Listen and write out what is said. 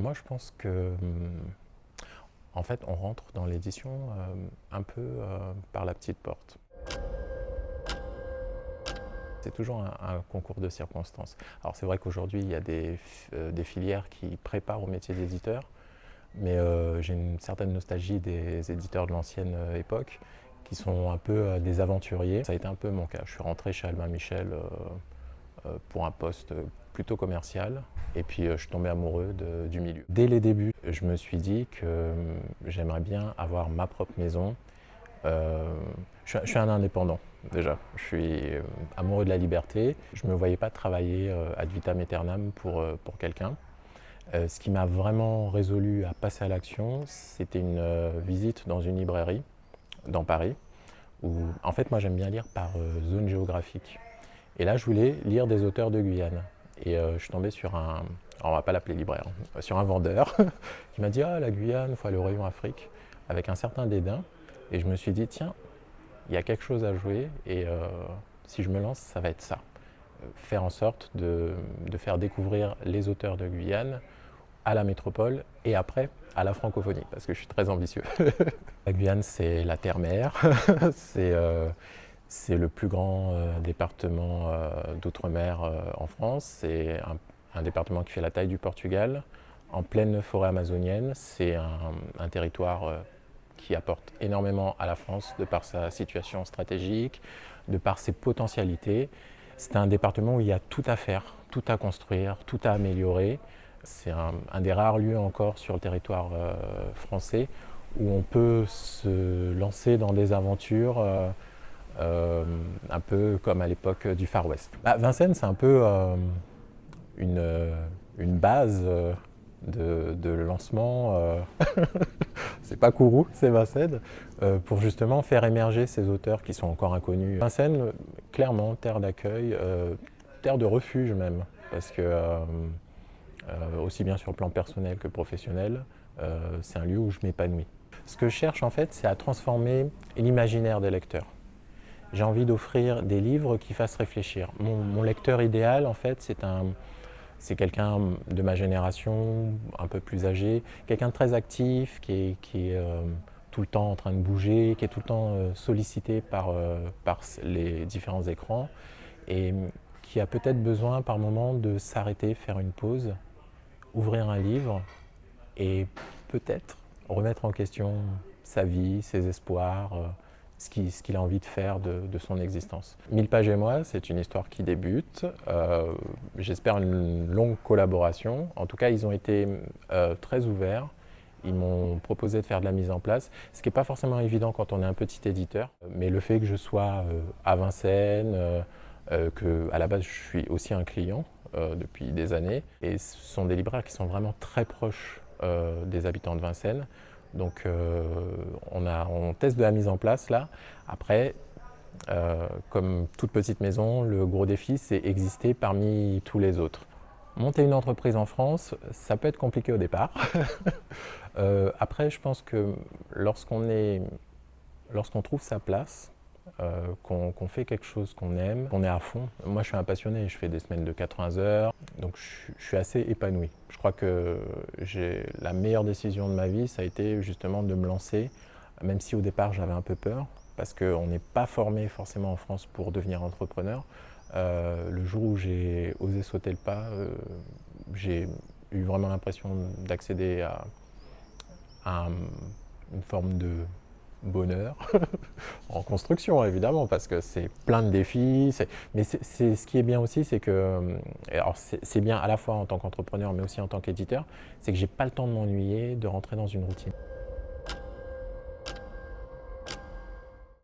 Moi, je pense que, en fait, on rentre dans l'édition un peu par la petite porte. C'est toujours un concours de circonstances. Alors c'est vrai qu'aujourd'hui, il y a des filières qui préparent au métier d'éditeur, mais j'ai une certaine nostalgie des éditeurs de l'ancienne époque qui sont un peu des aventuriers. Ça a été un peu mon cas. Je suis rentré chez Albin Michel pour un poste plutôt commercial et puis je suis tombé amoureux du milieu. Dès les débuts, je me suis dit que j'aimerais bien avoir ma propre maison. Je suis un indépendant déjà, je suis amoureux de la liberté. Je ne me voyais pas travailler ad vitam aeternam pour quelqu'un. Ce qui m'a vraiment résolu à passer à l'action, c'était une visite dans une librairie dans Paris, où en fait moi j'aime bien lire par zone géographique. Et là je voulais lire des auteurs de Guyane. Et je suis tombé sur alors on va pas l'appeler libraire, sur un vendeur qui m'a dit « Ah, la Guyane, il faut aller au rayon Afrique », avec un certain dédain. Et je me suis dit, tiens, il y a quelque chose à jouer et si je me lance, ça va être ça. Faire en sorte de faire découvrir les auteurs de Guyane à la métropole et après à la francophonie, parce que je suis très ambitieux. La Guyane, c'est la terre-mère, c'est le plus grand département d'outre-mer en France, c'est un département qui fait la taille du Portugal, en pleine forêt amazonienne, c'est un territoire qui apporte énormément à la France de par sa situation stratégique, de par ses potentialités. C'est un département où il y a tout à faire, tout à construire, tout à améliorer. C'est un des rares lieux encore sur le territoire français où on peut se lancer dans des aventures un peu comme à l'époque du Far West. Vincennes, c'est un peu une base de lancement, c'est pas Kourou, c'est Vincennes, pour justement faire émerger ces auteurs qui sont encore inconnus. Vincennes, clairement, terre d'accueil, terre de refuge même, parce que aussi bien sur le plan personnel que professionnel, c'est un lieu où je m'épanouis. Ce que je cherche en fait, c'est à transformer l'imaginaire des lecteurs. J'ai envie d'offrir des livres qui fassent réfléchir. Mon lecteur idéal, en fait, c'est quelqu'un de ma génération, un peu plus âgé, quelqu'un de très actif, qui est tout le temps en train de bouger, qui est tout le temps sollicité par les différents écrans et qui a peut-être besoin par moment de s'arrêter, faire une pause, ouvrir un livre et peut-être remettre en question sa vie, ses espoirs, ce qu'il a envie de faire de son existence. 1000 pages et moi, c'est une histoire qui débute. J'espère une longue collaboration. En tout cas, ils ont été très ouverts. Ils m'ont proposé de faire de la mise en place, ce qui n'est pas forcément évident quand on est un petit éditeur. Mais le fait que je sois à Vincennes, qu'à la base je suis aussi un client depuis des années, et ce sont des libraires qui sont vraiment très proches des habitants de Vincennes. Donc on teste de la mise en place là. Après, comme toute petite maison, le gros défi c'est exister parmi tous les autres. Monter une entreprise en France, ça peut être compliqué au départ. Après, je pense que lorsqu'on trouve sa place, qu'on fait quelque chose qu'on aime, qu'on est à fond. Moi, je suis un passionné, je fais des semaines de 80 heures, donc je suis assez épanoui. Je crois que la meilleure décision de ma vie, ça a été justement de me lancer, même si au départ j'avais un peu peur, parce qu'on n'est pas formé forcément en France pour devenir entrepreneur. Le jour où j'ai osé sauter le pas, j'ai eu vraiment l'impression d'accéder à une forme de bonheur, en construction évidemment, parce que c'est plein de défis. Mais ce qui est bien aussi, c'est que, alors c'est bien à la fois en tant qu'entrepreneur, mais aussi en tant qu'éditeur, c'est que j'ai pas le temps de m'ennuyer, de rentrer dans une routine.